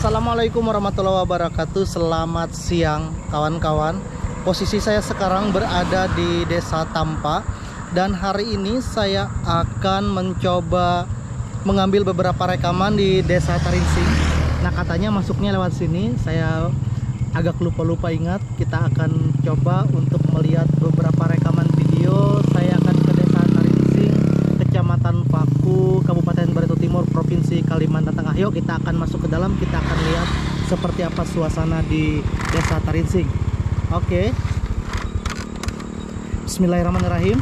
Assalamualaikum warahmatullahi wabarakatuh. Selamat siang kawan-kawan. Posisi saya sekarang berada di Desa Tampa, dan hari ini saya akan mencoba mengambil beberapa rekaman di Desa Tarinsing. Nah, katanya masuknya lewat sini. Saya agak lupa ingat. Kita akan coba untuk melihat beberapa rekaman video. Saya akan ke Desa Tarinsing, Kecamatan Paku, Kabupaten Barito Timur, Provinsi Kalimantan Tengah. Yuk kita akan masuk ke dalam, kita akan lihat seperti apa suasana di Desa Tarinsing. Oke. Bismillahirrahmanirrahim.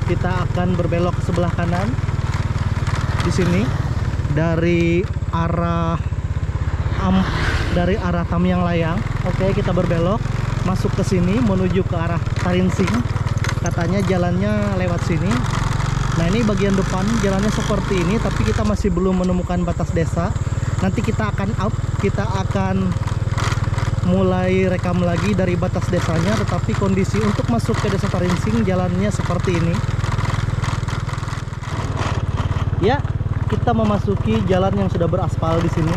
Kita akan berbelok ke sebelah kanan. Di sini dari arah Tamyang Layang. Oke, kita berbelok masuk ke sini menuju ke arah Tarinsing. Katanya jalannya lewat sini. Nah, ini bagian depan jalannya seperti ini, tapi kita masih belum menemukan batas desa. Nanti kita akan mulai rekam lagi dari batas desanya, tetapi kondisi untuk masuk ke Desa Tarinsing jalannya seperti ini. Ya, kita memasuki jalan yang sudah beraspal di sini.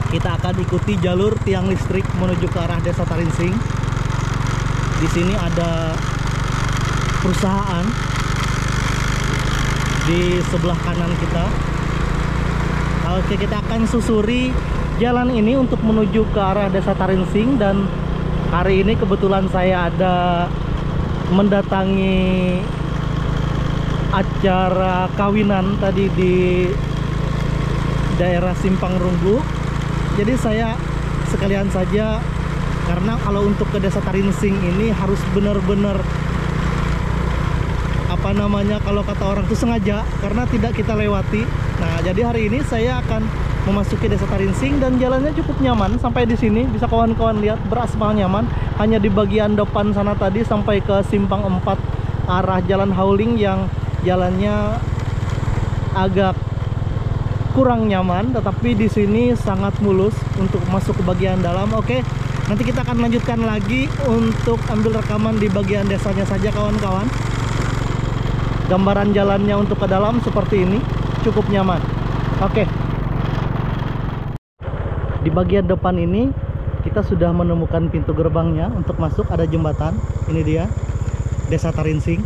Kita akan ikuti jalur tiang listrik menuju ke arah Desa Tarinsing. Di sini ada perusahaan di sebelah kanan kita. Oke, kita akan susuri jalan ini untuk menuju ke arah Desa Tarinsing. Dan hari ini kebetulan saya ada mendatangi acara kawinan tadi di daerah Simpang Runggu. Jadi saya sekalian saja, karena kalau untuk ke Desa Tarinsing ini harus benar-benar kalau kata orang itu sengaja, karena tidak kita lewati. Nah, jadi hari ini saya akan memasuki Desa Tarinsing dan jalannya cukup nyaman sampai di sini. Bisa kawan-kawan lihat, beraspal nyaman. Hanya di bagian depan sana tadi sampai ke Simpang 4 arah Jalan Hauling yang jalannya agak kurang nyaman, tetapi di sini sangat mulus untuk masuk ke bagian dalam. Oke, nanti kita akan lanjutkan lagi untuk ambil rekaman di bagian desanya saja kawan-kawan. Gambaran jalannya untuk ke dalam seperti ini, cukup nyaman. Oke. Di bagian depan ini kita sudah menemukan pintu gerbangnya untuk masuk. Ada jembatan. Ini dia, Desa Tarinsing.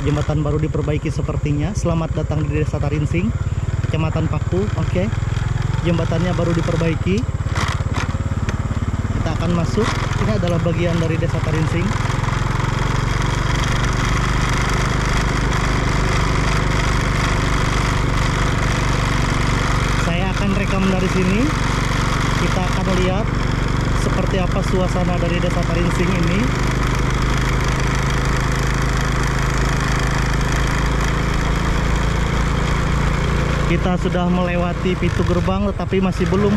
Jembatan baru diperbaiki sepertinya. Selamat datang di Desa Tarinsing, Kecamatan Paku. Oke. Jembatannya baru diperbaiki. Kita akan masuk. Ini adalah bagian dari Desa Tarinsing. Rekam dari sini, kita akan lihat seperti apa suasana dari Desa Tarinsing ini. Kita sudah melewati pintu gerbang, tetapi masih belum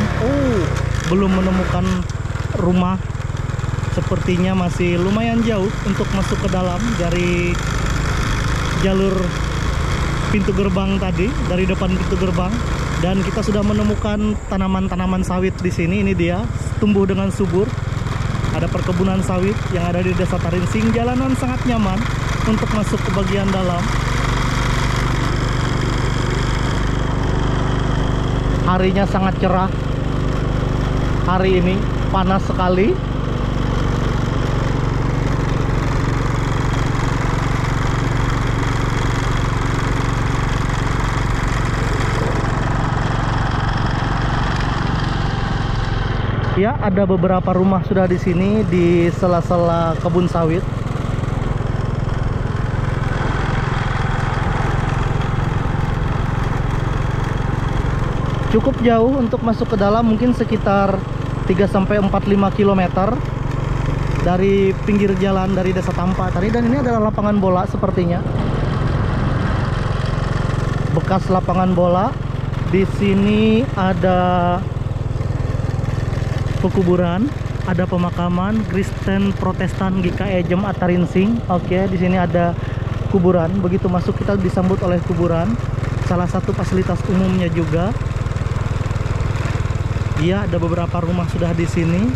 menemukan rumah. Sepertinya masih lumayan jauh untuk masuk ke dalam dari jalur pintu gerbang tadi, dari depan pintu gerbang. Dan kita sudah menemukan tanaman-tanaman sawit di sini. Ini dia, tumbuh dengan subur. Ada perkebunan sawit yang ada di Desa Tarinsing. Jalanan sangat nyaman untuk masuk ke bagian dalam. Harinya sangat cerah. Hari ini panas sekali. Ya, ada beberapa rumah sudah di sini di sela-sela kebun sawit. Cukup jauh untuk masuk ke dalam, mungkin sekitar 3-45 km dari pinggir jalan dari Desa Tampa tadi. Dan ini adalah lapangan bola sepertinya. Bekas lapangan bola. Di sini ada pekuburan, ada pemakaman Kristen Protestan GKI Jemaat Tarinsing. Oke, di sini ada kuburan. Begitu masuk kita disambut oleh kuburan, salah satu fasilitas umumnya juga. Iya, ada beberapa rumah sudah di sini.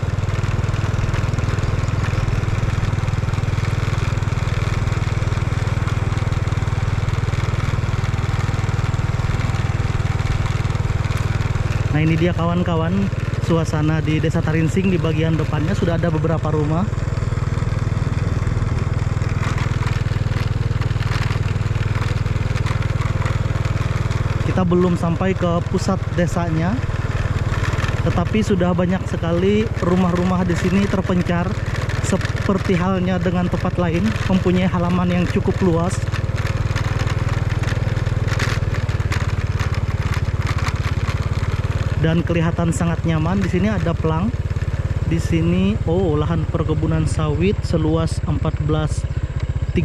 Nah ini dia kawan-kawan, suasana di Desa Tarinsing. Di bagian depannya sudah ada beberapa rumah. Kita belum sampai ke pusat desanya, tetapi sudah banyak sekali rumah-rumah di sini terpencar, seperti halnya dengan tempat lain, mempunyai halaman yang cukup luas. Dan kelihatan sangat nyaman. Di sini ada pelang. Di sini lahan perkebunan sawit seluas 36,6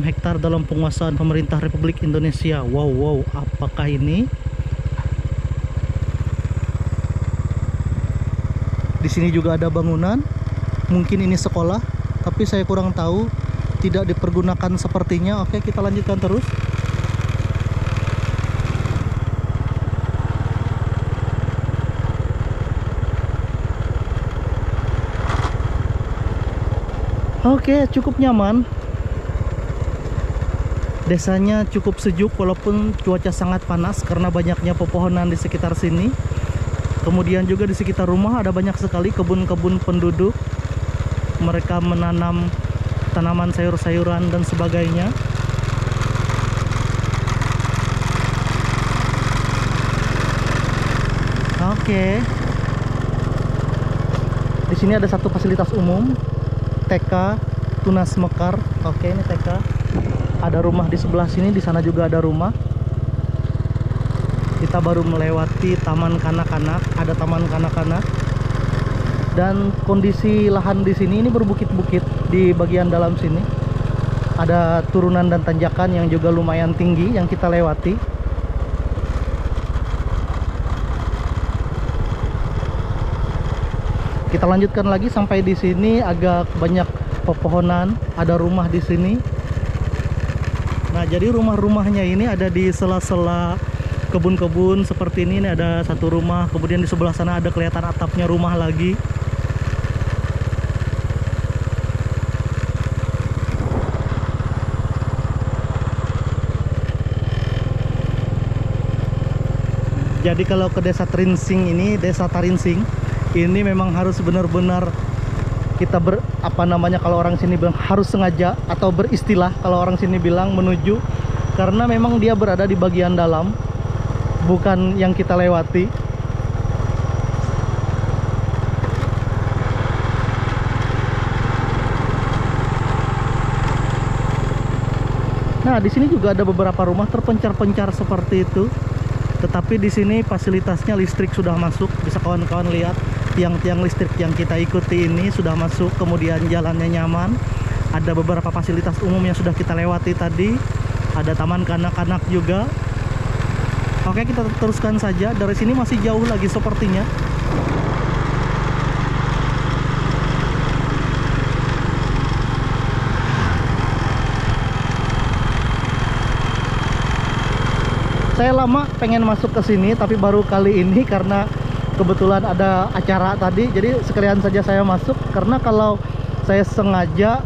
hektar dalam penguasaan pemerintah Republik Indonesia. Wow, apakah ini? Di sini juga ada bangunan. Mungkin ini sekolah, tapi saya kurang tahu. Tidak dipergunakan sepertinya. Oke, kita lanjutkan terus. Oke, cukup nyaman. Desanya cukup sejuk walaupun cuaca sangat panas karena banyaknya pepohonan di sekitar sini. Kemudian juga di sekitar rumah ada banyak sekali kebun-kebun penduduk. Mereka menanam tanaman sayur-sayuran dan sebagainya. Oke. Di sini ada satu fasilitas umum, TK Tunas Mekar. Oke, ini TK. Ada rumah di sebelah sini, di sana juga ada rumah. Kita baru melewati taman kanak-kanak, ada taman kanak-kanak. Dan kondisi lahan di sini ini berbukit-bukit di bagian dalam sini. Ada turunan dan tanjakan yang juga lumayan tinggi yang kita lewati. Kita lanjutkan lagi sampai di sini agak banyak pepohonan, ada rumah di sini. Nah, jadi rumah-rumahnya ini ada di sela-sela kebun-kebun seperti ini. Ini ada satu rumah, kemudian di sebelah sana ada kelihatan atapnya rumah lagi. Jadi kalau ke Desa Tarinsing ini, Desa Tarinsing ini memang harus benar-benar kita kalau orang sini bilang harus sengaja atau beristilah kalau orang sini bilang menuju, karena memang dia berada di bagian dalam, bukan yang kita lewati. Nah, di sini juga ada beberapa rumah terpencar-pencar seperti itu. Tetapi di sini fasilitasnya listrik sudah masuk. Bisa kawan-kawan lihat tiang-tiang listrik yang kita ikuti ini sudah masuk. Kemudian jalannya nyaman. Ada beberapa fasilitas umum yang sudah kita lewati tadi. Ada taman kanak-kanak juga. Oke, kita teruskan saja. Dari sini masih jauh lagi sepertinya. Saya lama pengen masuk ke sini, tapi baru kali ini karena kebetulan ada acara tadi. Jadi sekalian saja saya masuk, karena kalau saya sengaja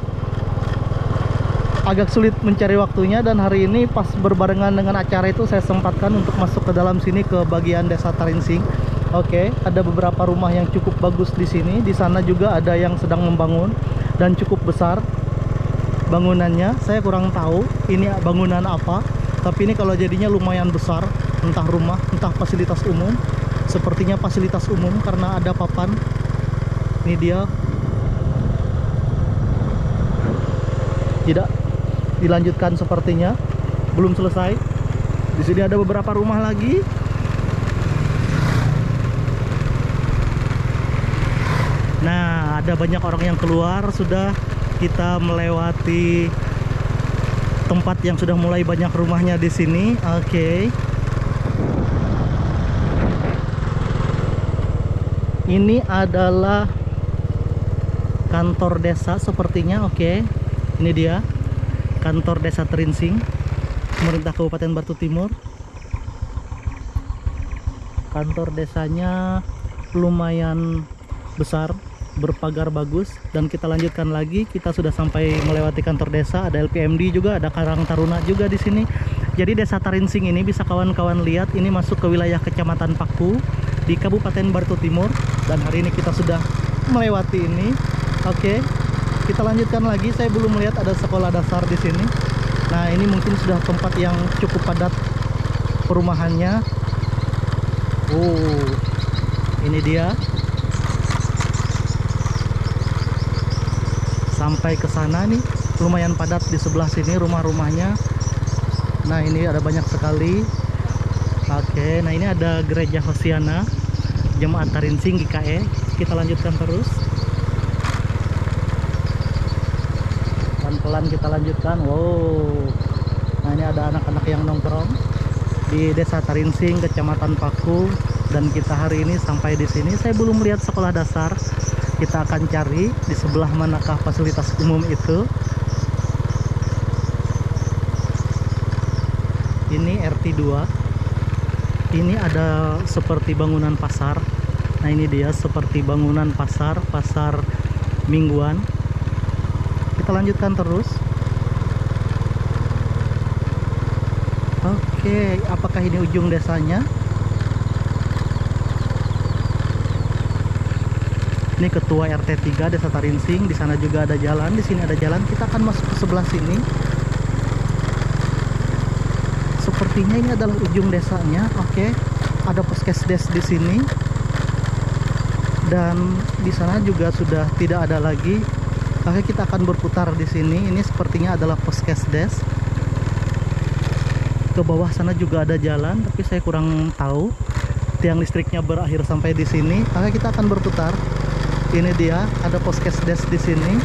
agak sulit mencari waktunya. Dan hari ini pas berbarengan dengan acara itu saya sempatkan untuk masuk ke dalam sini, ke bagian Desa Tarinsing. Oke, ada beberapa rumah yang cukup bagus di sini. Di sana juga ada yang sedang membangun dan cukup besar bangunannya. Saya kurang tahu ini bangunan apa, tapi ini kalau jadinya lumayan besar, entah rumah, entah fasilitas umum. Sepertinya fasilitas umum karena ada papan. Ini dia. Tidak dilanjutkan sepertinya, belum selesai. Di sini ada beberapa rumah lagi. Nah, ada banyak orang yang keluar. Sudah kita melewati tempat yang sudah mulai banyak rumahnya di sini. Oke. Ini adalah kantor desa sepertinya. Oke. Ini dia kantor Desa Tarinsing, pemerintah Kabupaten Batu Timur. Kantor desanya lumayan besar, berpagar bagus. Dan kita lanjutkan lagi, kita sudah sampai melewati kantor desa. Ada LPMD juga, ada Karang Taruna juga di sini. Jadi Desa Tarinsing ini bisa kawan-kawan lihat, ini masuk ke wilayah Kecamatan Paku. di Kabupaten Barito Timur, dan hari ini kita sudah melewati ini. Oke, kita lanjutkan lagi. Saya belum melihat ada sekolah dasar di sini. Nah, ini mungkin sudah tempat yang cukup padat perumahannya. Oh, ini dia. Sampai ke sana nih, lumayan padat di sebelah sini rumah-rumahnya. Nah, ini ada banyak sekali. Oke, nah ini ada gereja Hosiana Jemaat Tarinsing GKE. Kita lanjutkan terus. Pelan-pelan kita lanjutkan. Wow. Nah, ini ada anak-anak yang nongkrong di Desa Tarinsing, Kecamatan Paku, dan kita hari ini sampai di sini. Saya belum melihat sekolah dasar. Kita akan cari di sebelah manakah fasilitas umum itu. Ini RT 2. Ini ada seperti bangunan pasar. Nah, ini dia seperti bangunan pasar mingguan. Kita lanjutkan terus. Oke, apakah ini ujung desanya? Ini ketua RT 3 Desa Tarinsing. Di sana juga ada jalan, di sini ada jalan. Kita akan masuk ke sebelah sini. Sepertinya ini adalah ujung desanya. Oke, ada puskesdes di sini, dan di sana juga sudah tidak ada lagi. Oke, kita akan berputar di sini. Ini sepertinya adalah puskesdes. Ke bawah sana juga ada jalan, tapi saya kurang tahu. Tiang listriknya berakhir sampai di sini. Oke, kita akan berputar. Ini dia, ada puskesdes di sini.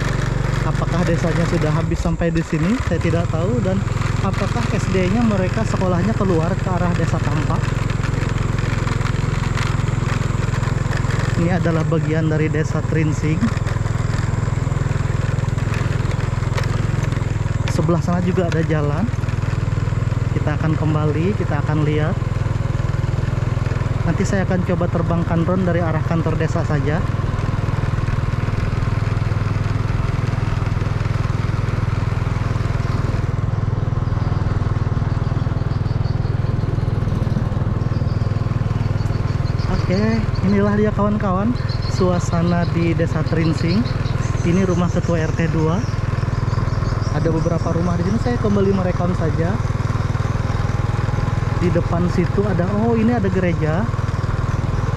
Apakah desanya sudah habis sampai di sini? Saya tidak tahu. Dan apakah SD-nya mereka sekolahnya keluar ke arah Desa Tampak? Ini adalah bagian dari Desa Tarinsing. Sebelah sana juga ada jalan. Kita akan kembali, kita akan lihat. Nanti saya akan coba terbangkan drone dari arah kantor desa saja. Oke, inilah dia kawan-kawan suasana di Desa Tarinsing. Ini rumah ketua RT 2. Ada beberapa rumah di sini. Saya kembali merekam saja. Di depan situ ada, oh ini ada gereja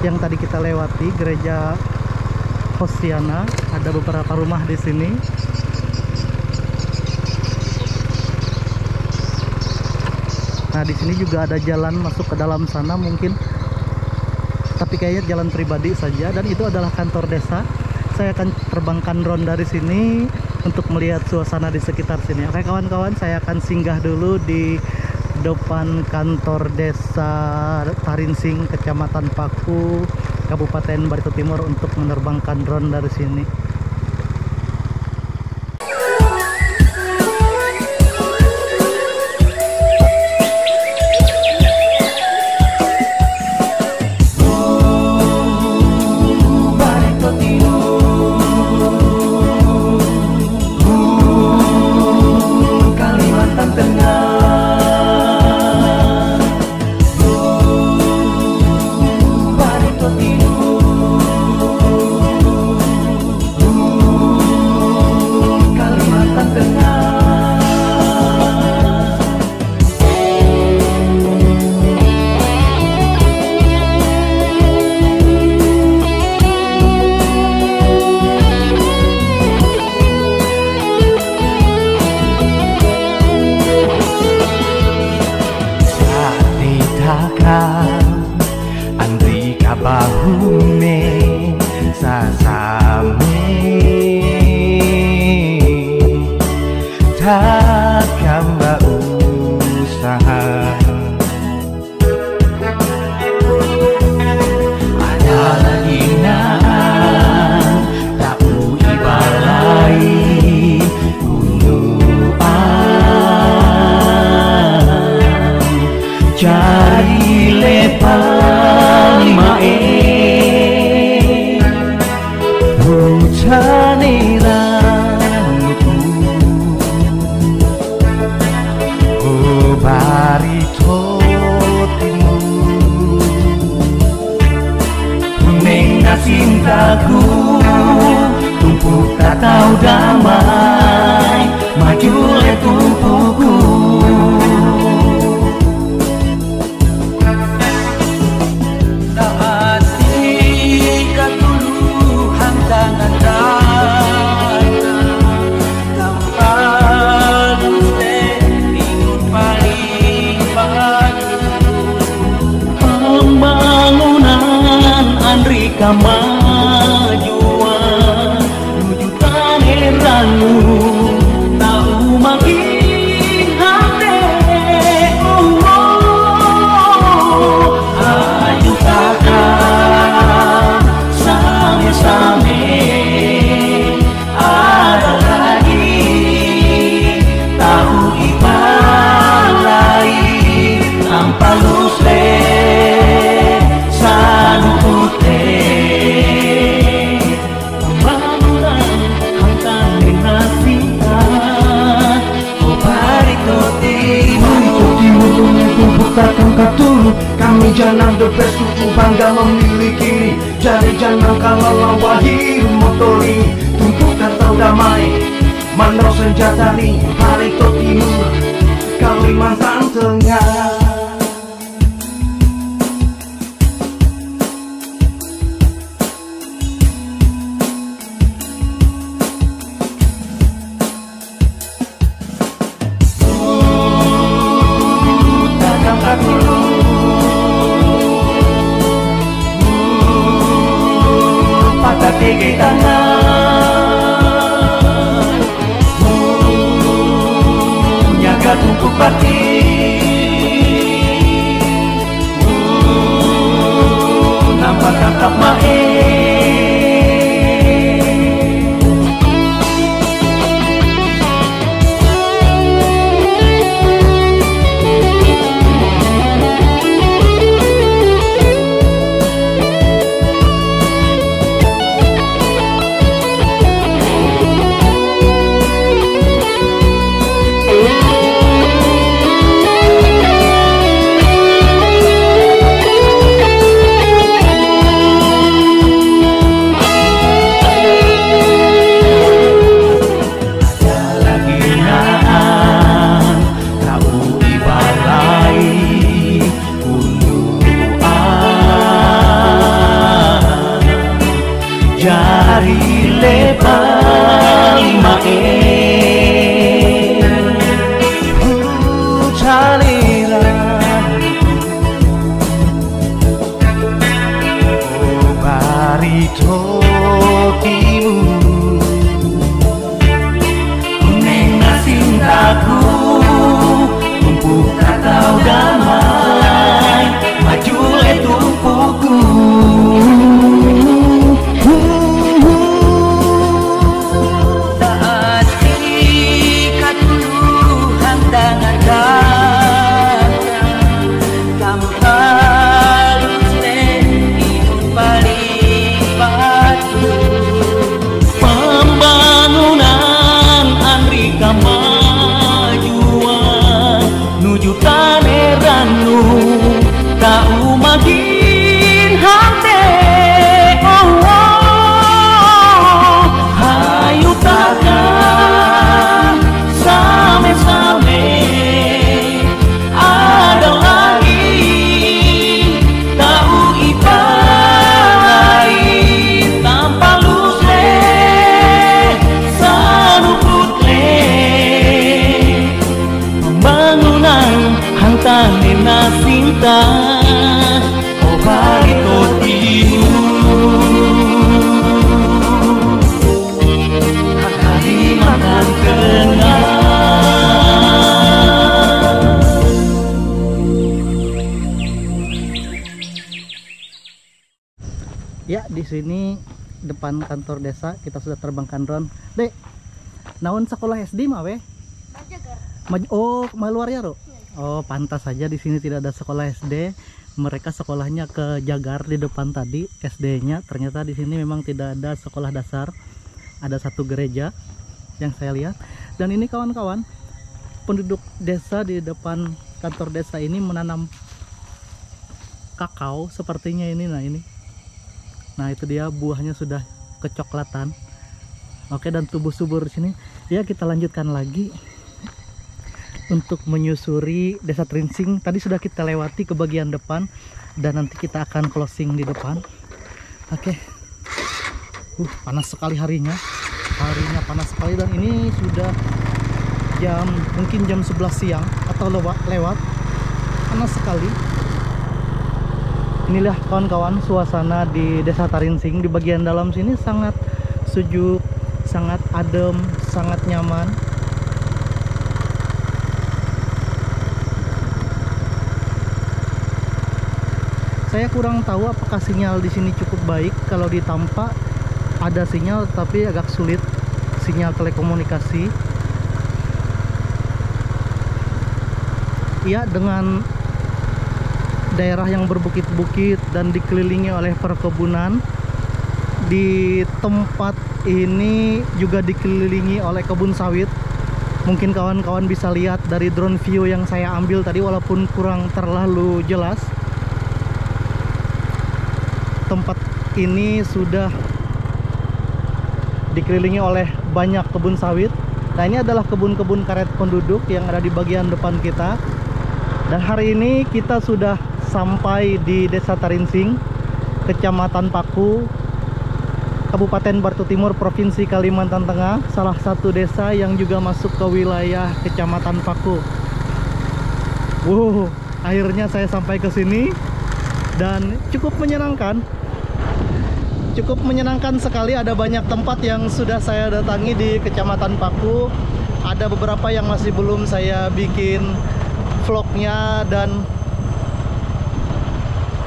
yang tadi kita lewati, gereja Hosiana. Ada beberapa rumah di sini. Nah, di sini juga ada jalan masuk ke dalam sana mungkin, tapi kayaknya jalan pribadi saja. Dan itu adalah kantor desa. Saya akan terbangkan drone dari sini untuk melihat suasana di sekitar sini. Oke kawan-kawan, saya akan singgah dulu di depan kantor desa Tarinsing, Kecamatan Paku, Kabupaten Barito Timur, untuk menerbangkan drone dari sini. bahume sasame takkan usaha ada lagi naan tak ibalai gunduan cari lepang mae hujan rambutku Jangan the best, ku bangga memiliki. Jadi jangan kalau wahi motori. Tunjukkan tau damai, mandau senjata ni Parito Timur, Kalimantan Tengah. Tinggi tangan, jaga tumpuk batin, nampak kakap main. Jari lebar main caliran Parito Timur, nena cintaku tumpuk kata damai, maju le tumpuku. Pembangunan Andri kemajuan nuju taneranu kau makin hante. Oh, oh, hayu takkan same-same ada lagi tahu ipai tanpa lusle sanuputle pembangunan hantan nena cinta oh Parito Timur, Kalimantan Tengah. Ya, di sini depan kantor desa kita sudah terbangkan drone. Dek, naon sekolah SD mah weh? Oh, maluar ya, Ro? Oh, pantas saja di sini tidak ada sekolah SD. Mereka sekolahnya ke Jagar di depan tadi, SD-nya. Ternyata di sini memang tidak ada sekolah dasar. Ada satu gereja yang saya lihat. Dan ini kawan-kawan, penduduk desa di depan kantor desa ini menanam kakao sepertinya ini. Nah, itu dia buahnya sudah kecoklatan. Oke, dan tumbuh subur di sini. Ya, kita lanjutkan lagi untuk menyusuri Desa Trinsing. Tadi sudah kita lewati ke bagian depan dan nanti kita akan closing di depan. Oke. Panas sekali harinya. Harinya panas sekali dan ini sudah mungkin jam 11 siang atau lewat. Panas sekali. Inilah kawan-kawan suasana di Desa Tarinsing. Di bagian dalam sini sangat sejuk, sangat adem, sangat nyaman. Saya kurang tahu apakah sinyal di sini cukup baik. Kalau di Tampa ada sinyal tapi agak sulit sinyal telekomunikasi. Ya, dengan daerah yang berbukit-bukit dan dikelilingi oleh perkebunan. Di tempat ini juga dikelilingi oleh kebun sawit. Mungkin kawan-kawan bisa lihat dari drone view yang saya ambil tadi, walaupun kurang terlalu jelas. tempat ini sudah dikelilingi oleh banyak kebun sawit. Nah, ini adalah kebun-kebun karet penduduk yang ada di bagian depan kita. Dan hari ini kita sudah sampai di Desa Tarinsing, Kecamatan Paku, Kabupaten Batu Timur, Provinsi Kalimantan Tengah. Salah satu desa yang juga masuk ke wilayah Kecamatan Paku. Akhirnya saya sampai ke sini dan cukup menyenangkan. Cukup menyenangkan sekali, ada banyak tempat yang sudah saya datangi di Kecamatan Paku. Ada beberapa yang masih belum saya bikin vlognya, dan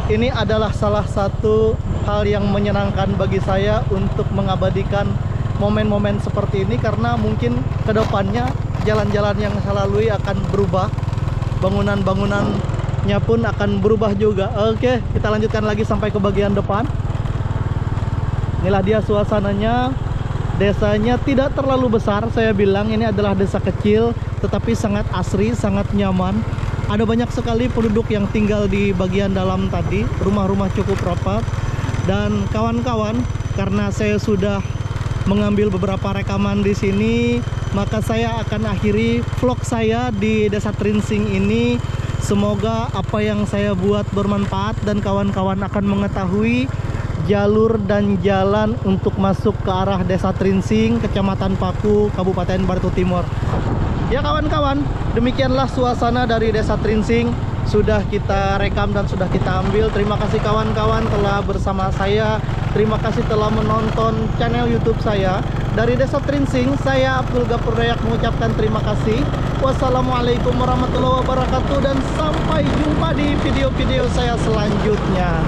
ini adalah salah satu hal yang menyenangkan bagi saya untuk mengabadikan momen-momen seperti ini, karena mungkin kedepannya jalan-jalan yang saya lalui akan berubah, bangunan-bangunannya pun akan berubah juga. Oke, kita lanjutkan lagi sampai ke bagian depan. Inilah dia suasananya. Desanya tidak terlalu besar, saya bilang ini adalah desa kecil tetapi sangat asri, sangat nyaman. Ada banyak sekali penduduk yang tinggal di bagian dalam tadi. Rumah-rumah cukup rapat. Dan kawan-kawan, karena saya sudah mengambil beberapa rekaman di sini, maka saya akan akhiri vlog saya di Desa Tarinsing ini. Semoga apa yang saya buat bermanfaat dan kawan-kawan akan mengetahui jalur dan jalan untuk masuk ke arah Desa Tarinsing, Kecamatan Paku, Kabupaten Batu Timur. Ya kawan-kawan, demikianlah suasana dari Desa Tarinsing. Sudah kita rekam dan sudah kita ambil. Terima kasih kawan-kawan telah bersama saya. Terima kasih telah menonton channel YouTube saya. Dari Desa Tarinsing, saya Abdul Ghafur Dayak mengucapkan terima kasih. Wassalamualaikum warahmatullahi wabarakatuh, dan sampai jumpa di video-video saya selanjutnya.